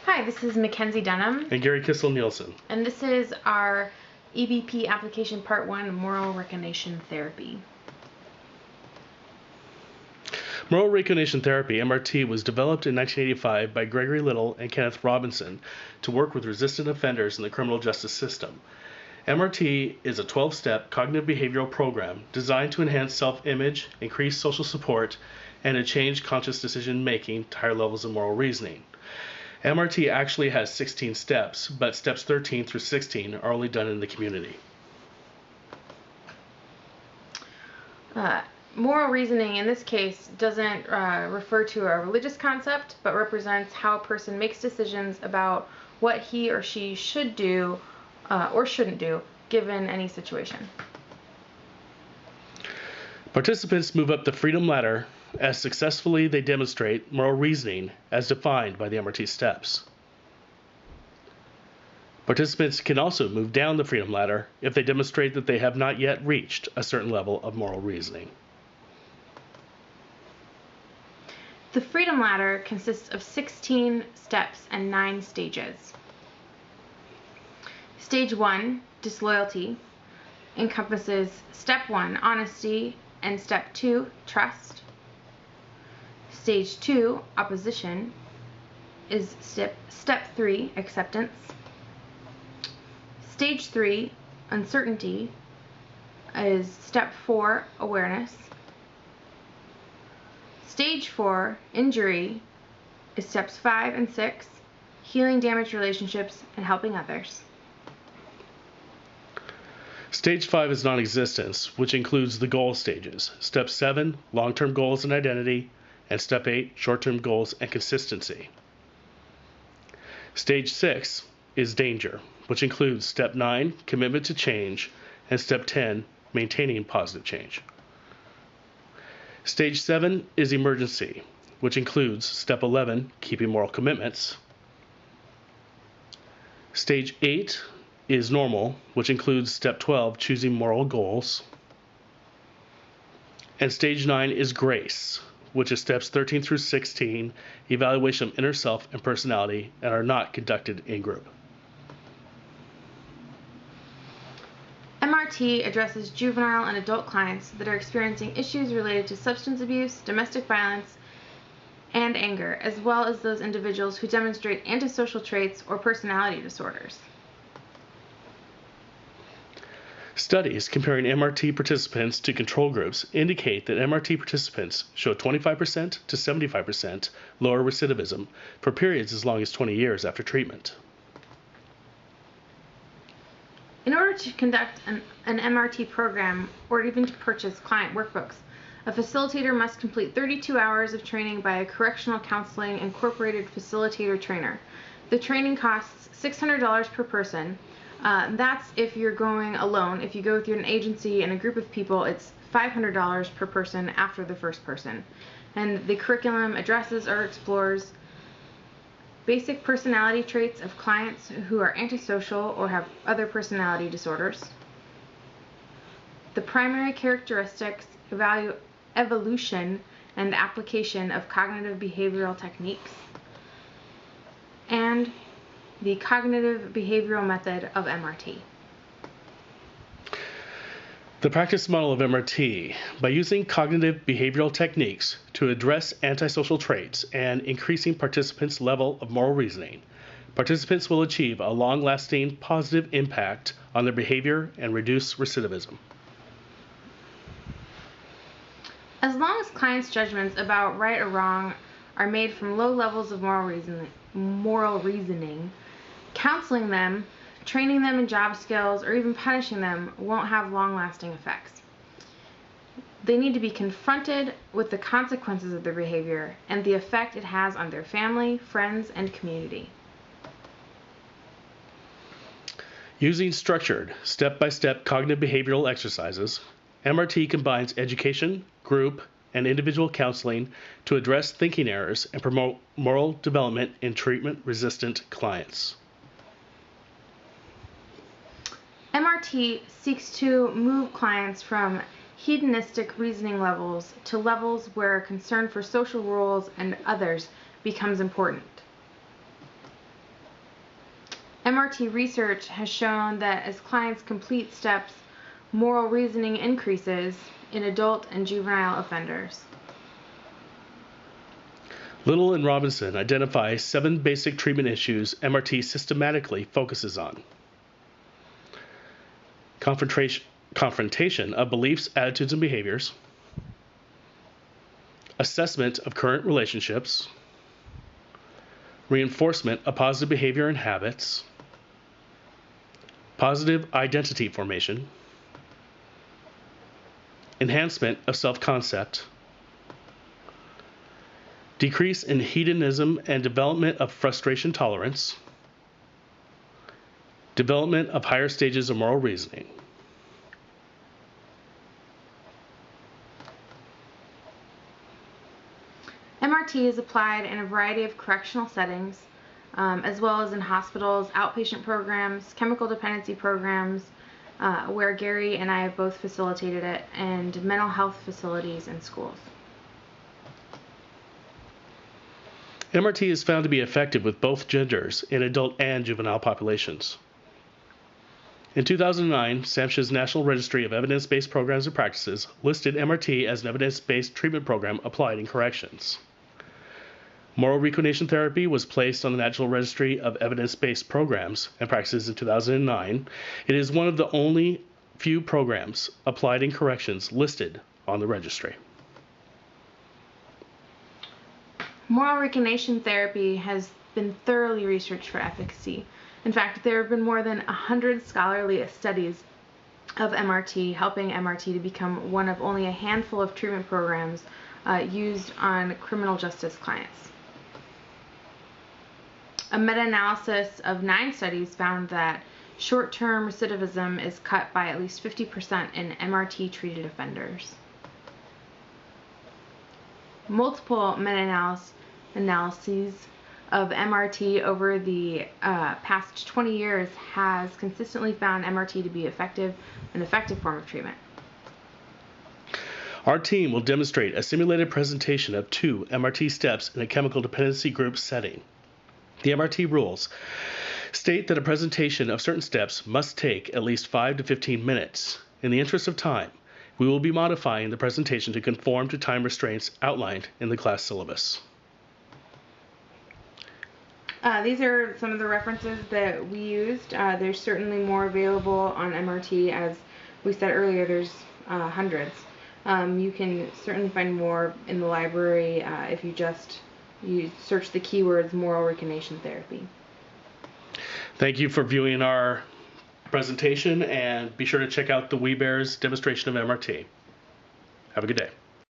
Hi, this is Mackenzie Dunham. And Gary Kissel-Nielsen. And this is our EBP application part 1, Moral Recognition Therapy. Moral Recognition Therapy, MRT, was developed in 1985 by Gregory Little and Kenneth Robinson to work with resistant offenders in the criminal justice system. MRT is a 12-step cognitive behavioral program designed to enhance self-image, increase social support, and to change conscious decision-making to higher levels of moral reasoning. MRT actually has 16 steps, but steps 13 through 16 are only done in the community. Moral reasoning in this case doesn't refer to a religious concept, but represents how a person makes decisions about what he or she should do or shouldn't do given any situation. Participants move up the freedom ladder as successfully they demonstrate moral reasoning as defined by the MRT steps. Participants can also move down the freedom ladder if they demonstrate that they have not yet reached a certain level of moral reasoning. The freedom ladder consists of 16 steps and 9 stages. Stage 1, disloyalty, encompasses step 1, honesty, and step 2, trust. Stage 2, opposition, is step 3, acceptance. Stage 3, uncertainty, is step 4, awareness. Stage 4, injury, is steps 5 and 6, healing damaged relationships and helping others. Stage 5 is non-existence, which includes the goal stages. Step 7, long-term goals and identity, and Step 8, short-term goals and consistency. Stage 6 is danger, which includes Step 9, commitment to change, and Step 10, maintaining positive change. Stage 7 is emergency, which includes Step 11, keeping moral commitments. Stage 8 is normal, which includes Step 12, choosing moral goals. And Stage 9 is grace, which is steps 13 through 16, evaluation of inner self and personality, and are not conducted in group. MRT addresses juvenile and adult clients that are experiencing issues related to substance abuse, domestic violence, and anger, as well as those individuals who demonstrate antisocial traits or personality disorders. Studies comparing MRT participants to control groups indicate that MRT participants show 25% to 75% lower recidivism for periods as long as 20 years after treatment. In order to conduct an MRT program or even to purchase client workbooks, a facilitator must complete 32 hours of training by a correctional counseling incorporated facilitator trainer. The training costs $600 per person. That's if you're going alone. If you go through an agency and a group of people, it's $500 per person after the first person. And the curriculum addresses or explores basic personality traits of clients who are antisocial or have other personality disorders, the primary characteristics, evolution, and application of cognitive behavioral techniques, and the cognitive behavioral method of MRT. The practice model of MRT, by using cognitive behavioral techniques to address antisocial traits and increasing participants' level of moral reasoning, participants will achieve a long-lasting positive impact on their behavior and reduce recidivism. As long as clients' judgments about right or wrong are made from low levels of moral reasoning, counseling them, training them in job skills, or even punishing them won't have long-lasting effects. They need to be confronted with the consequences of their behavior and the effect it has on their family, friends, and community. Using structured, step-by-step cognitive behavioral exercises, MRT combines education, group, and individual counseling to address thinking errors and promote moral development in treatment-resistant clients. MRT seeks to move clients from hedonistic reasoning levels to levels where concern for social rules and others becomes important. MRT research has shown that as clients complete steps, moral reasoning increases in adult and juvenile offenders. Little and Robinson identify 7 basic treatment issues MRT systematically focuses on. Confrontation of beliefs, attitudes, and behaviors. Assessment of current relationships. Reinforcement of positive behavior and habits. Positive identity formation. Enhancement of self-concept. Decrease in hedonism and development of frustration tolerance. Development of higher stages of moral reasoning. MRT is applied in a variety of correctional settings, as well as in hospitals, outpatient programs, chemical dependency programs, where Gary and I have both facilitated it, and mental health facilities and schools. MRT is found to be effective with both genders in adult and juvenile populations. In 2009, SAMHSA's National Registry of Evidence-Based Programs and Practices listed MRT as an evidence-based treatment program applied in corrections. Moral recognition therapy was placed on the National Registry of Evidence-Based Programs and Practices in 2009. It is one of the only few programs applied in corrections listed on the registry. Moral recognition therapy has been thoroughly researched for efficacy. In fact, there have been more than 100 scholarly studies of MRT, helping MRT to become one of only a handful of treatment programs used on criminal justice clients. A meta-analysis of 9 studies found that short-term recidivism is cut by at least 50% in MRT-treated offenders. Multiple meta-analyses of MRT over the past 20 years has consistently found MRT to be an effective form of treatment. Our team will demonstrate a simulated presentation of 2 MRT steps in a chemical dependency group setting. The MRT rules state that a presentation of certain steps must take at least 5 to 15 minutes. In the interest of time, we will be modifying the presentation to conform to time restraints outlined in the class syllabus. These are some of the references that we used. There's certainly more available on MRT. As we said earlier, there's hundreds. You can certainly find more in the library if you search the keywords moral recognition therapy. Thank you for viewing our presentation, and be sure to check out the We Bears demonstration of MRT. Have a good day.